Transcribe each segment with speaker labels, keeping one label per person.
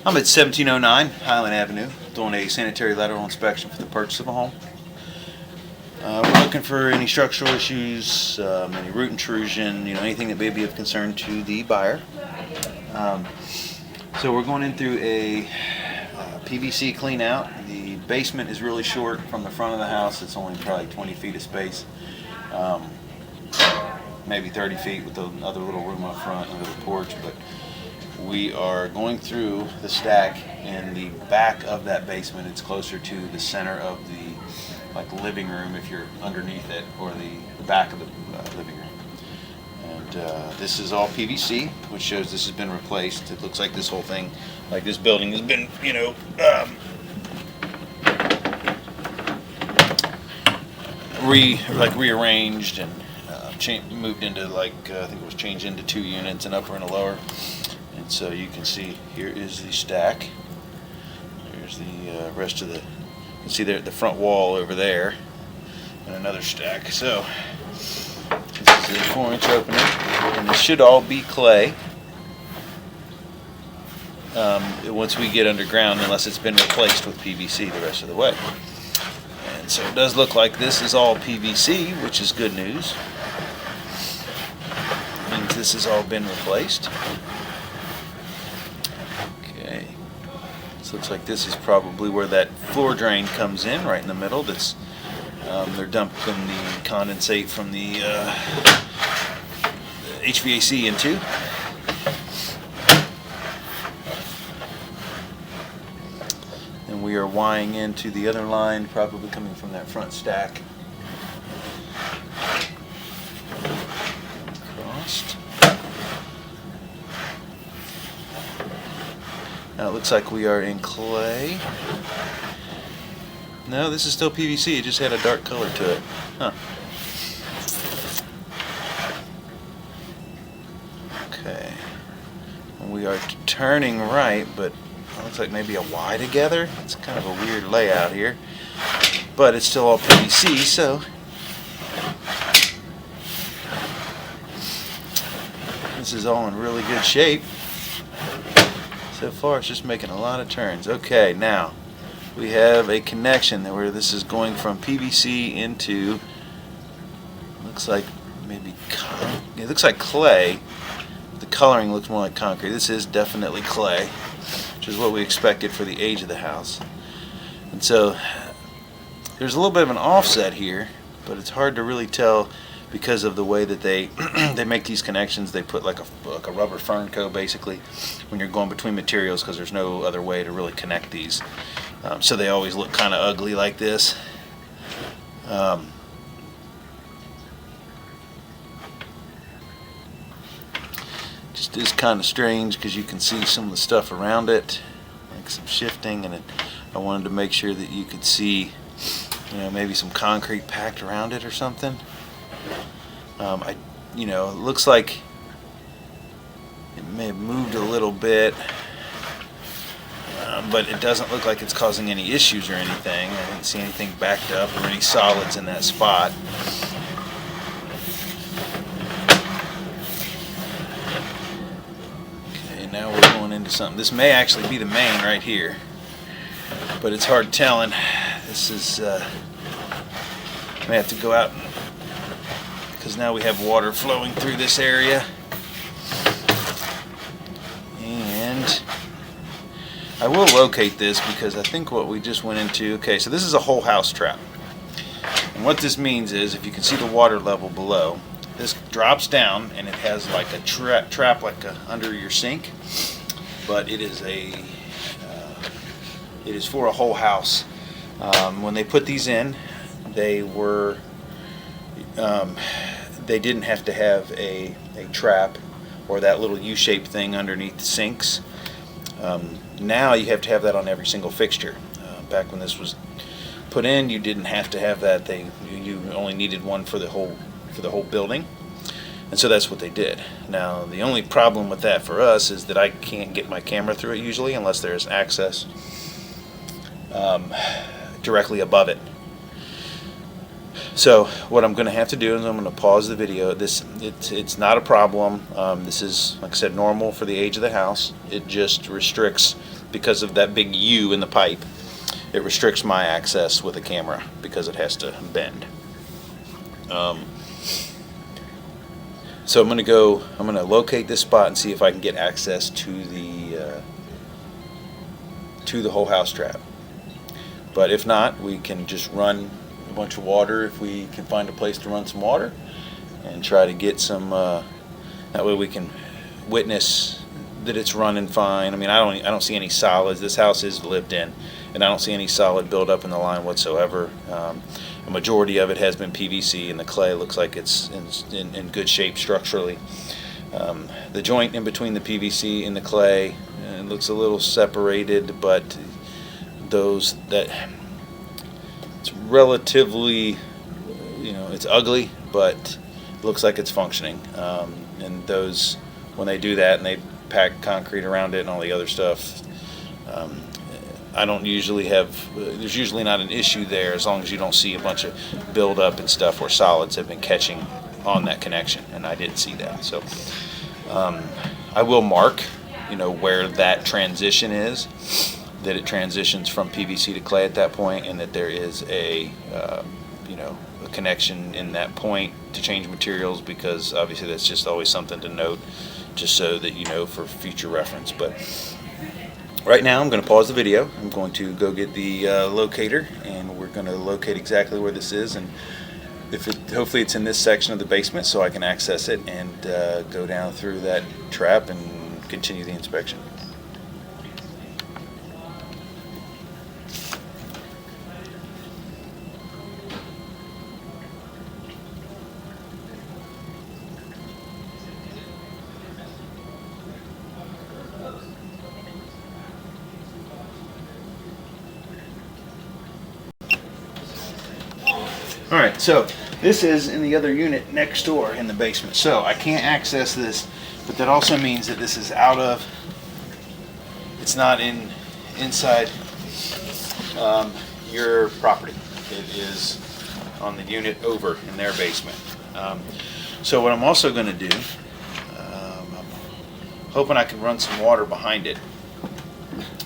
Speaker 1: I'm at 1709 Highland Avenue doing a sanitary lateral inspection for the purchase of a home. We're looking for any structural issues, any root intrusion, anything that may be of concern to the buyer. So we're going in through a PVC clean out. The basement is really short from the front of the house. It's only probably 20 feet of space, maybe 30 feet with another little room up front, a little porch. But we are going through the stack in the back of that basement. It's closer to the center of the living room if you're underneath it, or the back of the living room. And this is all PVC, which shows this has been replaced. It looks like this whole thing, like this building, has been, rearranged and moved into I think it was changed into 2 units, an upper and a lower. And so you can see here is the stack. Here's the rest of the. You can see there the front wall over there, and another stack. So this is a 4-inch opening, and this should all be clay once we get underground, unless it's been replaced with PVC the rest of the way. And so it does look like this is all PVC, which is good news. It means this has all been replaced. Okay. This looks like this is probably where that floor drain comes in, right in the middle. That's they're dumping the condensate from the HVAC into. And we are wiring into the other line, probably coming from that front stack. Crossed. Now it looks like we are in clay. No, this is still PVC. It just had a dark color to it. Huh. Okay. And we are turning right, but it looks like maybe a Y together. It's kind of a weird layout here. But it's still all PVC, so this is all in really good shape. So far, it's just making a lot of turns. Okay, now we have a connection where this is going from PVC into, looks like maybe, it looks like clay. The coloring looks more like concrete. This is definitely clay, which is what we expected for the age of the house. And so there's a little bit of an offset here, but it's hard to really tell because of the way that they they make these connections. They put like a rubber fern coat basically when you're going between materials, because there's no other way to really connect these. So they always look kind of ugly like this. Just is kind of strange because you can see some of the stuff around it, like some shifting, and I wanted to make sure that you could see, maybe some concrete packed around it or something. It looks like it may have moved a little bit, but it doesn't look like it's causing any issues or anything. I didn't see anything backed up or any solids in that spot. Okay, now we're going into something. This may actually be the main right here, but it's hard telling. This is, may have to go out, because now we have water flowing through this area. And I will locate this because I think what we just went into, okay, so this is a whole house trap. And what this means is, if you can see the water level below, this drops down and it has like a trap like under your sink, but it is it is for a whole house. When they put these in, they didn't have to have a trap or that little U-shaped thing underneath the sinks. Now you have to have that on every single fixture. Back when this was put in, you didn't have to have that. You only needed one for the whole building, and so that's what they did. Now the only problem with that for us is that I can't get my camera through it usually unless there's access directly above it. So what I'm going to have to do is I'm going to pause the video. It's not a problem. This is, like I said, normal for the age of the house. It just restricts because of that big U in the pipe, it restricts my access with a camera because it has to bend. So I'm going to locate this spot and see if I can get access to the whole house trap. But if not, we can just run a bunch of water if we can find a place to run some water, and try to get some. That way we can witness that it's running fine. I mean, I don't see any solids. This house is lived in, and I don't see any solid buildup in the line whatsoever. A majority of it has been PVC, and the clay looks like it's in good shape structurally. The joint in between the PVC and the clay looks a little separated, but it's relatively, it's ugly, but it looks like it's functioning. And those, when they do that and they pack concrete around it and all the other stuff, I don't usually have, there's usually not an issue there as long as you don't see a bunch of buildup and stuff where solids have been catching on that connection, and I didn't see that. So I will mark, where that transition is, that it transitions from PVC to clay at that point, and that there is a connection in that point to change materials, because obviously that's just always something to note, just so that for future reference. But right now I'm going to pause the video. I'm going to go get the locator, and we're going to locate exactly where this is, and hopefully it's in this section of the basement so I can access it and go down through that trap and continue the inspection. Alright, so this is in the other unit next door in the basement, so I can't access this, but that also means that this is it's not inside your property. It is on the unit over in their basement. So what I'm also going to do, I'm hoping I can run some water behind it,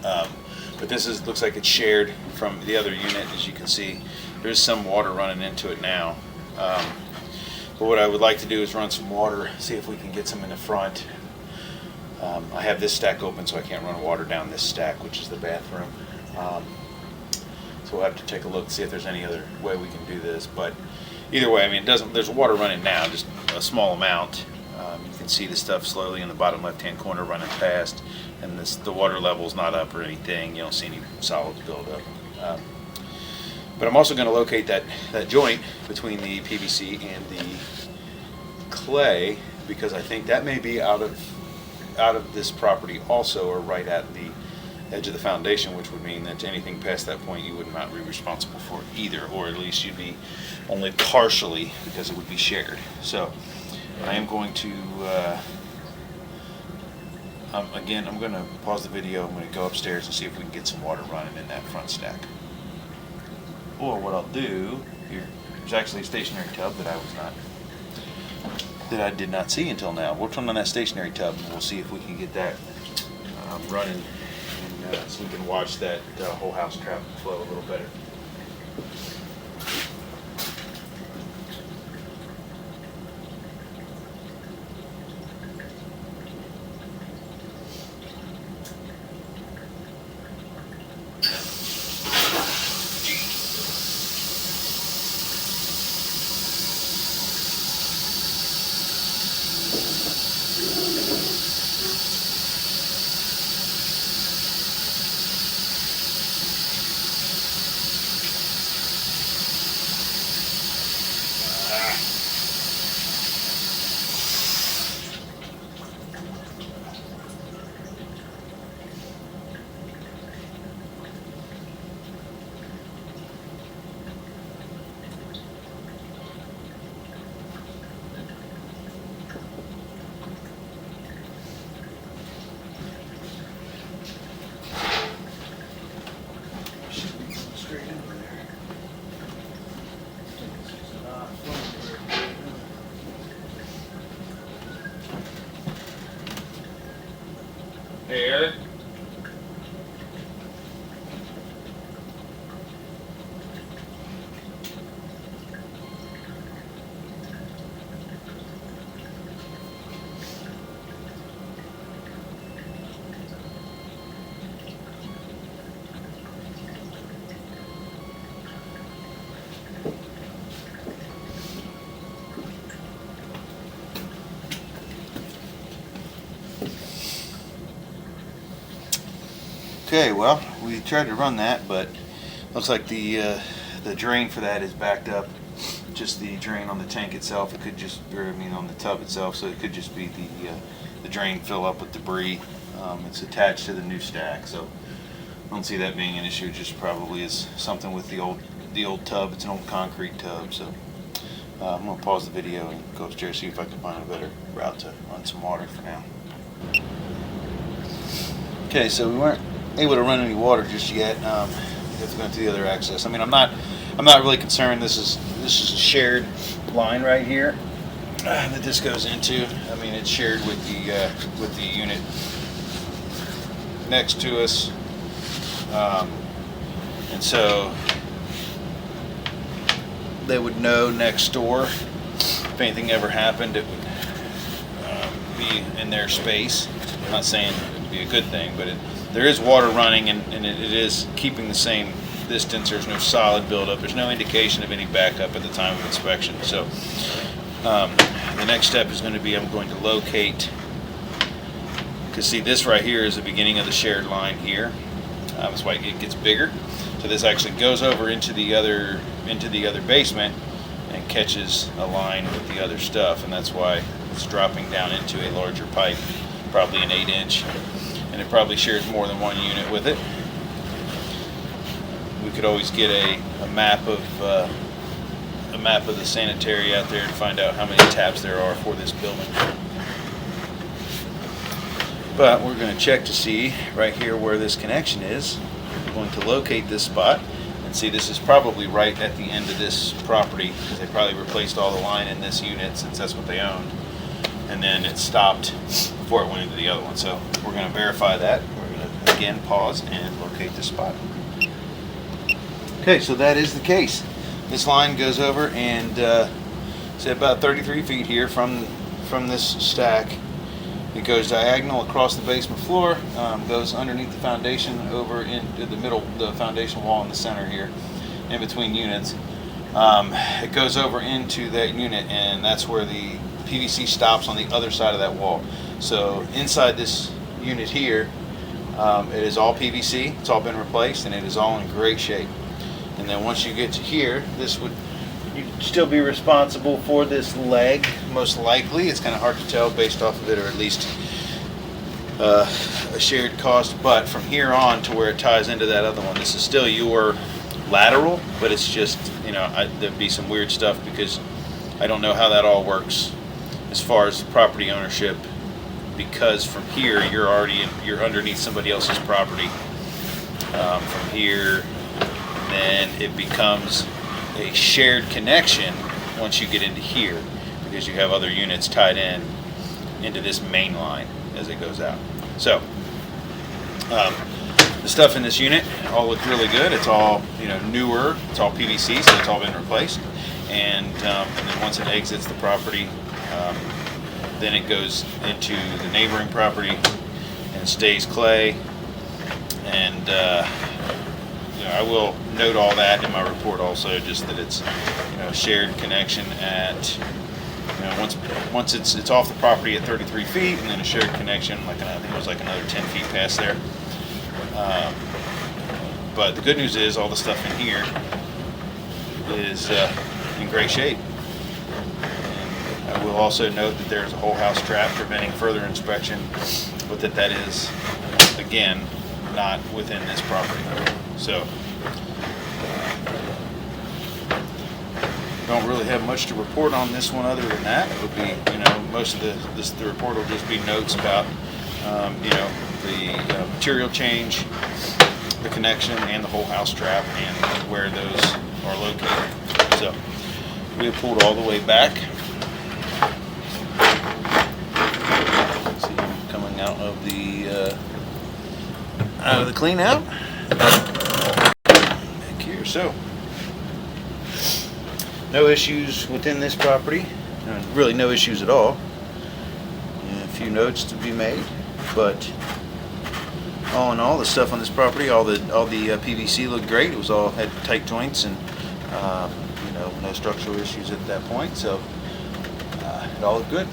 Speaker 1: but this looks like it's shared from the other unit. As you can see, there's some water running into it now. But what I would like to do is run some water, see if we can get some in the front. I have this stack open, so I can't run water down this stack, which is the bathroom. So we'll have to take a look, see if there's any other way we can do this. But either way, I mean, there's water running now, just a small amount. You can see the stuff slowly in the bottom left-hand corner running past, and the water level's not up or anything. You don't see any solids build up. But I'm also going to locate that joint between the PVC and the clay, because I think that may be out of this property also, or right at the edge of the foundation, which would mean that anything past that point you would not be responsible for either, or at least you'd be only partially, because it would be shared. So I am going to again, I'm going to pause the video. I'm going to go upstairs and see if we can get some water running in that front stack. Or what I'll do here, there's actually a stationary tub that I did not see until now. We'll turn on that stationary tub and we'll see if we can get that running, and so we can watch that whole house trap flow a little better. Hey, Eric. Okay, well, we tried to run that, but looks like the drain for that is backed up. Just the drain on the tank itself. It could just, or I mean on the tub itself, so it could just be the drain fill up with debris. It's attached to the new stack, so I don't see that being an issue. It just probably is something with the old tub. It's an old concrete tub, so I'm gonna pause the video and go upstairs, see if I can find a better route to run some water for now. Okay, so we weren't able to run any water just yet. We have to go into the other access. I mean, I'm not really concerned. This is a shared line right here that this goes into. I mean, it's shared with the unit next to us, and so they would know next door if anything ever happened. It would be in their space. I'm not saying it would be a good thing, but there is water running, and it is keeping the same distance. There's no solid buildup. There's no indication of any backup at the time of inspection. So the next step is going to be I'm going to locate, because see, this right here is the beginning of the shared line here. That's why it gets bigger. So this actually goes over into the other basement and catches a line with the other stuff, and that's why it's dropping down into a larger pipe, probably an 8-inch, and it probably shares more than one unit with it. We could always get a map of the sanitary out there and find out how many taps there are for this building. But we're going to check to see right here where this connection is. We're going to locate this spot and see this is probably right at the end of this property, because they probably replaced all the line in this unit since that's what they owned, and then it stopped before it went into the other one. So we're going to verify that. We're going to again pause and locate this spot. Okay, so that is the case. This line goes over and say about 33 feet here from this stack. It goes diagonal across the basement floor, goes underneath the foundation over into the middle, the foundation wall in the center here, in between units. It goes over into that unit, and that's where the PVC stops on the other side of that wall. So inside this unit here, it is all PVC. It's all been replaced, and it is all in great shape. And then once you get to here, you'd still be responsible for this leg, most likely. It's kind of hard to tell based off of it, or at least a shared cost. But from here on to where it ties into that other one, this is still your lateral, but it's just, there'd be some weird stuff because I don't know how that all works as far as property ownership, because from here you're underneath somebody else's property. From here, then it becomes a shared connection once you get into here, because you have other units tied into this main line as it goes out. So the stuff in this unit all looks really good. It's all newer. It's all PVC, so it's all been replaced. And then once it exits the property, then it goes into the neighboring property and stays clay. And I will note all that in my report also, just that it's shared connection at once it's off the property at 33 feet, and then a shared connection I think it was like another 10 feet past there. But the good news is all the stuff in here is in great shape. And I will also note that there's a whole house trap preventing further inspection, but that is again not within this property. So don't really have much to report on this one other than that. It would be, most of the report will just be notes about, the material change, the connection, and the whole house trap, and where those are located. So we have pulled all the way back. See, coming out of the clean out back here. So no issues within this property, really no issues at all. A few notes to be made, but all in all, the stuff on this property, all the PVC looked great. It was all had tight joints, and no structural issues at that point. So it all looked good.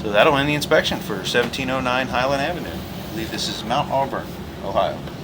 Speaker 1: So that'll end the inspection for 1709 Highland Avenue. I believe this is Mount Auburn, Ohio.